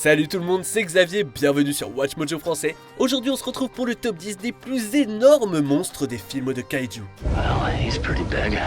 Salut tout le monde, c'est Xavier, bienvenue sur Watch Mojo français. Aujourd'hui on se retrouve pour le top 10 des plus énormes monstres des films de kaiju. Well, he's pretty big.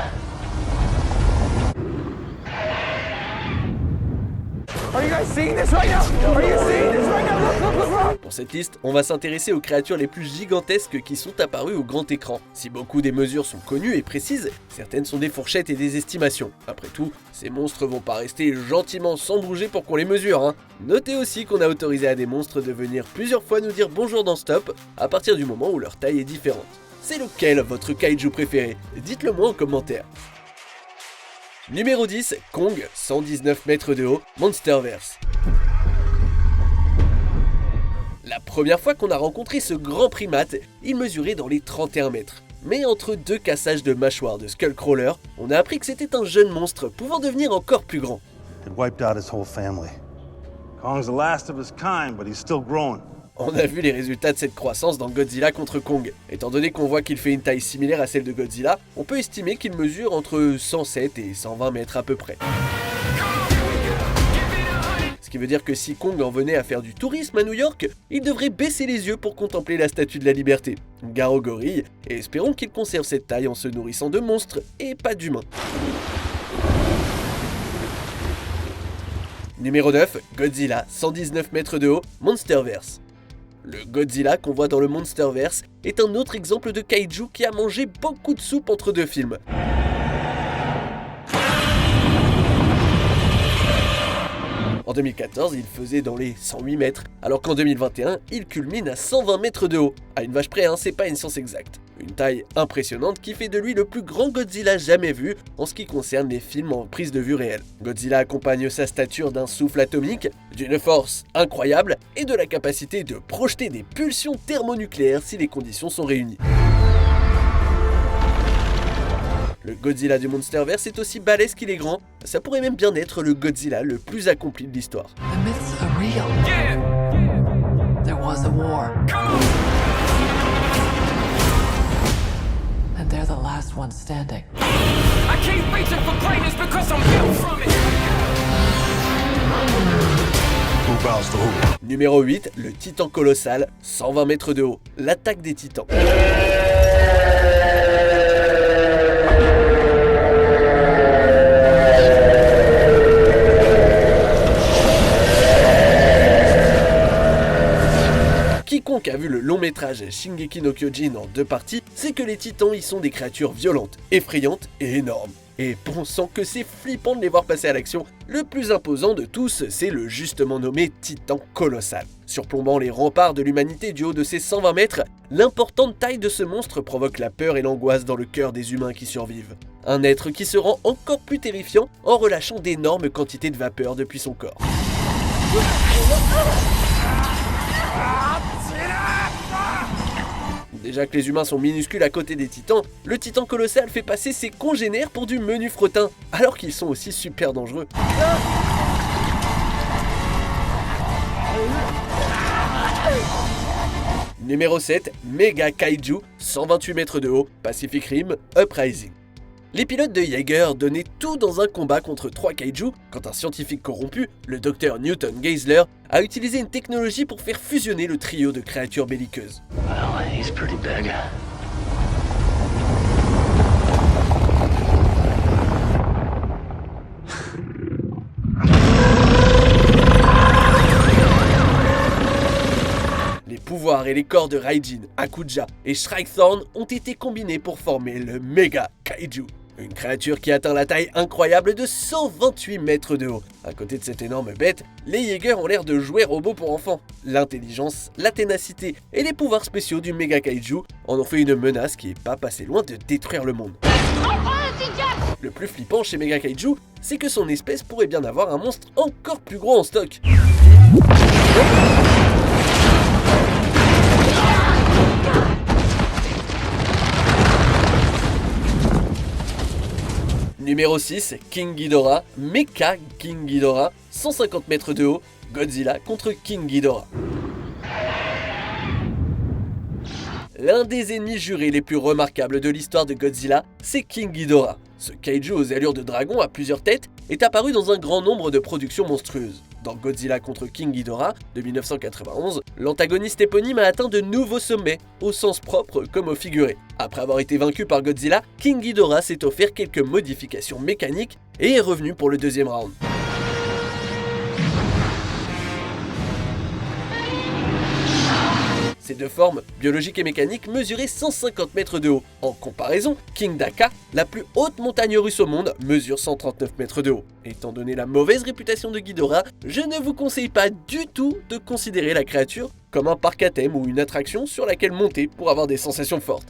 Pour cette liste, on va s'intéresser aux créatures les plus gigantesques qui sont apparues au grand écran. Si beaucoup des mesures sont connues et précises, certaines sont des fourchettes et des estimations. Après tout, ces monstres vont pas rester gentiment sans bouger pour qu'on les mesure, hein. Notez aussi qu'on a autorisé à des monstres de venir plusieurs fois nous dire bonjour dans Stop, à partir du moment où leur taille est différente. C'est lequel votre kaiju préféré? Dites-le moi en commentaire. Numéro 10, Kong, 119 mètres de haut, Monsterverse. La première fois qu'on a rencontré ce grand primate, il mesurait dans les 31 mètres. Mais entre deux cassages de mâchoires de Skullcrawler, on a appris que c'était un jeune monstre pouvant devenir encore plus grand. It wiped out his whole family. Kong's the last of his kind, but he's still growing. On a vu les résultats de cette croissance dans Godzilla contre Kong. Étant donné qu'on voit qu'il fait une taille similaire à celle de Godzilla, on peut estimer qu'il mesure entre 107 et 120 mètres à peu près. Ce qui veut dire que si Kong en venait à faire du tourisme à New York, il devrait baisser les yeux pour contempler la Statue de la Liberté. Gare aux gorilles, et espérons qu'il conserve cette taille en se nourrissant de monstres et pas d'humains. Numéro 9, Godzilla, 119 mètres de haut, Monsterverse. Le Godzilla qu'on voit dans le Monsterverse est un autre exemple de kaiju qui a mangé beaucoup de soupe entre deux films. En 2014, il faisait dans les 108 mètres, alors qu'en 2021, il culmine à 120 mètres de haut. À une vache près, hein, c'est pas une science exacte. Une taille impressionnante qui fait de lui le plus grand Godzilla jamais vu en ce qui concerne les films en prise de vue réelle. Godzilla accompagne sa stature d'un souffle atomique, d'une force incroyable et de la capacité de projeter des pulsions thermonucléaires si les conditions sont réunies. Le Godzilla du Monsterverse est aussi balèze qu'il est grand, ça pourrait même bien être le Godzilla le plus accompli de l'histoire. The myths are real. There was a war. And they're the last ones standing. I keep reaching for greatness because I'm built from it. Who bows to who? Numéro 8, le Titan colossal, 120 mètres de haut, l'attaque des titans. Quiconque a vu le long métrage Shingeki no Kyojin en deux parties, c'est que les titans y sont des créatures violentes, effrayantes et énormes. Et pensant que c'est flippant de les voir passer à l'action, le plus imposant de tous, c'est le justement nommé Titan colossal. Surplombant les remparts de l'humanité du haut de ses 120 mètres, l'importante taille de ce monstre provoque la peur et l'angoisse dans le cœur des humains qui survivent. Un être qui se rend encore plus terrifiant en relâchant d'énormes quantités de vapeur depuis son corps. Déjà que les humains sont minuscules à côté des titans, le titan colossal fait passer ses congénères pour du menu fretin, alors qu'ils sont aussi super dangereux. Numéro 7, Mega Kaiju, 128 mètres de haut, Pacific Rim, Uprising. Les pilotes de Jaeger donnaient tout dans un combat contre 3 kaiju quand un scientifique corrompu, le docteur Newton Geisler, a utilisé une technologie pour faire fusionner le trio de créatures belliqueuses. Well, he's pretty big. Les pouvoirs et les corps de Raijin, Akuja et Shrikethorn ont été combinés pour former le Mega Kaiju. Une créature qui atteint la taille incroyable de 128 mètres de haut. À côté de cette énorme bête, les Jaeger ont l'air de jouets robots pour enfants. L'intelligence, la ténacité et les pouvoirs spéciaux du Mega Kaiju en ont fait une menace qui est pas passée loin de détruire le monde. Le plus flippant chez Mega Kaiju, c'est que son espèce pourrait bien avoir un monstre encore plus gros en stock. Numéro 6, King Ghidorah, Mecha King Ghidorah, 150 mètres de haut, Godzilla contre King Ghidorah. L'un des ennemis jurés les plus remarquables de l'histoire de Godzilla, c'est King Ghidorah. Ce kaiju aux allures de dragon à plusieurs têtes est apparu dans un grand nombre de productions monstrueuses. Dans Godzilla contre King Ghidorah de 1991, l'antagoniste éponyme a atteint de nouveaux sommets, au sens propre comme au figuré. Après avoir été vaincu par Godzilla, King Ghidorah s'est offert quelques modifications mécaniques et est revenu pour le deuxième round. Ces deux formes, biologiques et mécaniques, mesuraient 150 mètres de haut. En comparaison, King Daka, la plus haute montagne russe au monde, mesure 139 mètres de haut. Étant donné la mauvaise réputation de Ghidorah, je ne vous conseille pas du tout de considérer la créature comme un parc à thème ou une attraction sur laquelle monter pour avoir des sensations fortes.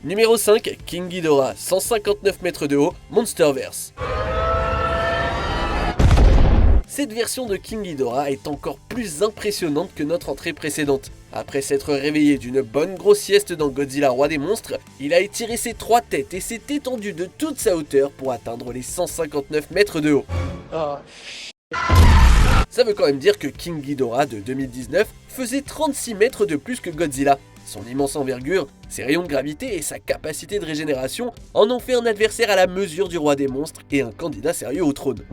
Numéro 5, King Ghidorah, 159 mètres de haut, Monsterverse. Cette version de King Ghidorah est encore plus impressionnante que notre entrée précédente. Après s'être réveillé d'une bonne grosse sieste dans Godzilla Roi des Monstres, il a étiré ses 3 têtes et s'est étendu de toute sa hauteur pour atteindre les 159 mètres de haut. Ça veut quand même dire que King Ghidorah de 2019 faisait 36 mètres de plus que Godzilla. Son immense envergure, ses rayons de gravité et sa capacité de régénération en ont fait un adversaire à la mesure du Roi des Monstres et un candidat sérieux au trône.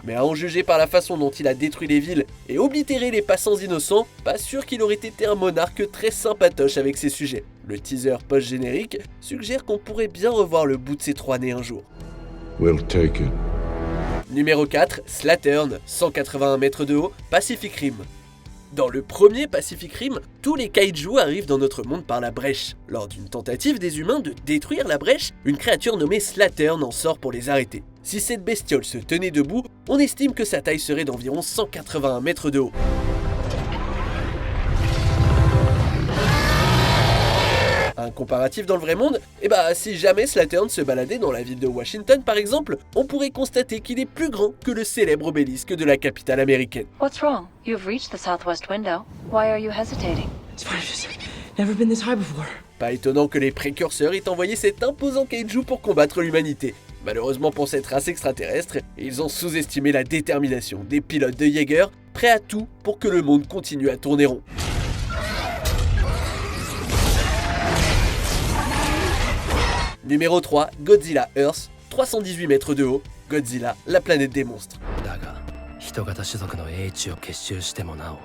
Mais à en juger par la façon dont il a détruit les villes et oblitéré les passants innocents, pas sûr qu'il aurait été un monarque très sympatoche avec ses sujets. Le teaser post-générique suggère qu'on pourrait bien revoir le bout de ses 3 nez un jour. We'll take it. Numéro 4, Slattern, 181 mètres de haut, Pacific Rim. Dans le premier Pacific Rim, tous les kaiju arrivent dans notre monde par la brèche. Lors d'une tentative des humains de détruire la brèche, une créature nommée Slattern en sort pour les arrêter. Si cette bestiole se tenait debout, on estime que sa taille serait d'environ 181 mètres de haut. Un comparatif dans le vrai monde? Si jamais Slattern se baladait dans la ville de Washington par exemple, on pourrait constater qu'il est plus grand que le célèbre obélisque de la capitale américaine. What's wrong? You've reached the southwest window. Why are you hesitating? It's fine, just never been this high before. Pas étonnant que les précurseurs aient envoyé cet imposant kaiju pour combattre l'humanité. Malheureusement pour cette race extraterrestre, ils ont sous-estimé la détermination des pilotes de Jaeger, prêts à tout pour que le monde continue à tourner rond. Numéro 3, Godzilla Earth, 318 mètres de haut, Godzilla, la planète des monstres. だが人型種族の英知を結集してもな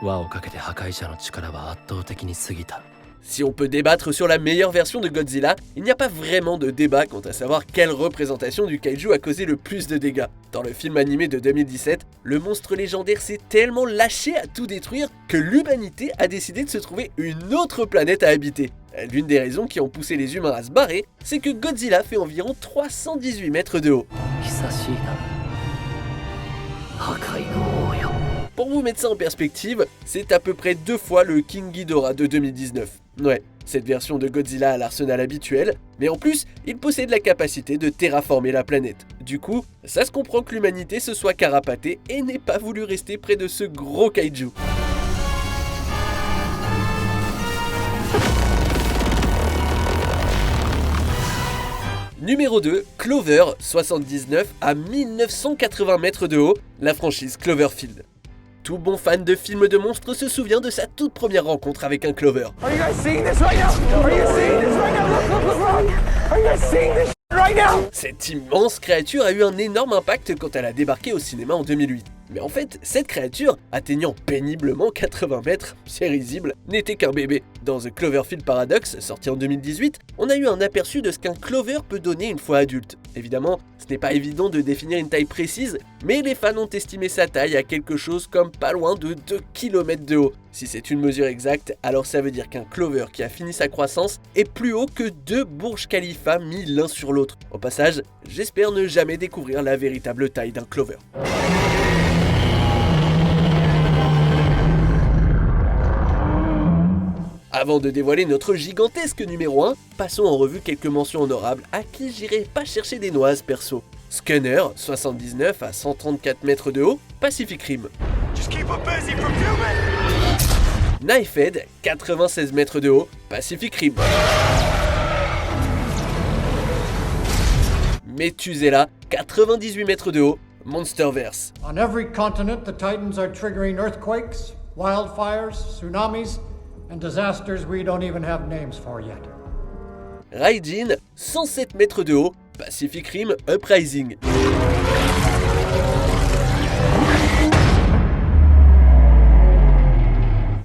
お輪をかけて破壊者の力は圧倒的に過ぎた。 Si on peut débattre sur la meilleure version de Godzilla, il n'y a pas vraiment de débat quant à savoir quelle représentation du kaiju a causé le plus de dégâts. Dans le film animé de 2017, le monstre légendaire s'est tellement lâché à tout détruire que l'humanité a décidé de se trouver une autre planète à habiter. L'une des raisons qui ont poussé les humains à se barrer, c'est que Godzilla fait environ 318 mètres de haut. 久しいな破壊の王よ。 Pour vous mettre ça en perspective, c'est à peu près 2 fois le King Ghidorah de 2019. Ouais, cette version de Godzilla a l'arsenal habituel, mais en plus, il possède la capacité de terraformer la planète. Du coup, ça se comprend que l'humanité se soit carapatée et n'ait pas voulu rester près de ce gros kaiju. Numéro 2, Clover, 79 à 1980 mètres de haut, la franchise Cloverfield. Tout bon fan de films de monstres se souvient de sa toute première rencontre avec un Clover. Are you guys seeing this right now? Are you seeing this right now? Look. Are you guys seeing this right now? Cette immense créature a eu un énorme impact quand elle a débarqué au cinéma en 2008. Mais en fait, cette créature, atteignant péniblement 80 mètres, c'est risible, n'était qu'un bébé. Dans The Cloverfield Paradox, sorti en 2018, on a eu un aperçu de ce qu'un Clover peut donner une fois adulte. Évidemment, ce n'est pas évident de définir une taille précise, mais les fans ont estimé sa taille à quelque chose comme pas loin de 2 km de haut. Si c'est une mesure exacte, alors ça veut dire qu'un Clover qui a fini sa croissance est plus haut que 2 Burj Khalifa mis l'un sur l'autre. Au passage, j'espère ne jamais découvrir la véritable taille d'un Clover. Avant de dévoiler notre gigantesque numéro 1, passons en revue quelques mentions honorables à qui j'irai pas chercher des noises perso. Scunner, 79 à 134 mètres de haut, Pacific Rim. Knifehead, 96 mètres de haut, Pacific Rim. Methuselah, 98 mètres de haut, Monsterverse. On every continent, the Titans are triggering earthquakes, wildfires, tsunamis, and disasters we don't even have names for yet. Raijin, 107 mètres de haut, Pacific Rim Uprising.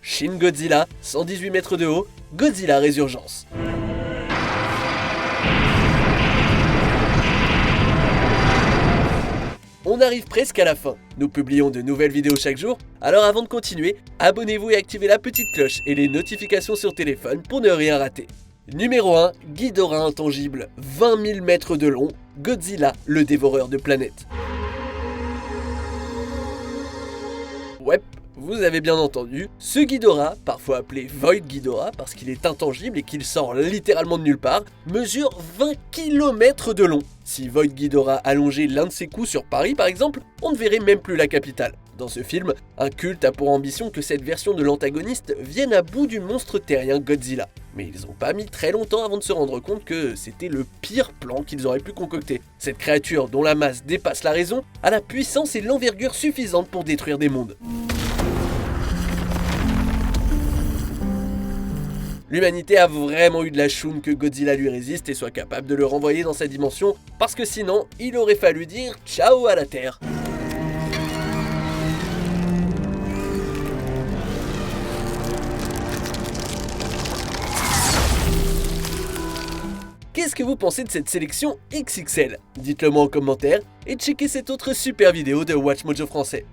Shin Godzilla, 118 mètres de haut, Godzilla Résurgence. On arrive presque à la fin. Nous publions de nouvelles vidéos chaque jour, alors avant de continuer, abonnez-vous et activez la petite cloche et les notifications sur téléphone pour ne rien rater. Numéro 1, Ghidorah intangible, 20 000 mètres de long, Godzilla, le dévoreur de planètes. Ouais, vous avez bien entendu, ce Ghidorah, parfois appelé Void Ghidorah parce qu'il est intangible et qu'il sort littéralement de nulle part, mesure 20 km de long. Si Void Ghidorah allongeait l'un de ses coups sur Paris par exemple, on ne verrait même plus la capitale. Dans ce film, un culte a pour ambition que cette version de l'antagoniste vienne à bout du monstre terrien Godzilla. Mais ils n'ont pas mis très longtemps avant de se rendre compte que c'était le pire plan qu'ils auraient pu concocter. Cette créature dont la masse dépasse la raison a la puissance et l'envergure suffisantes pour détruire des mondes. L'humanité a vraiment eu de la choune que Godzilla lui résiste et soit capable de le renvoyer dans sa dimension, parce que sinon, il aurait fallu dire ciao à la Terre. Qu'est-ce que vous pensez de cette sélection XXL? Dites-le moi en commentaire et checkez cette autre super vidéo de WatchMojo français.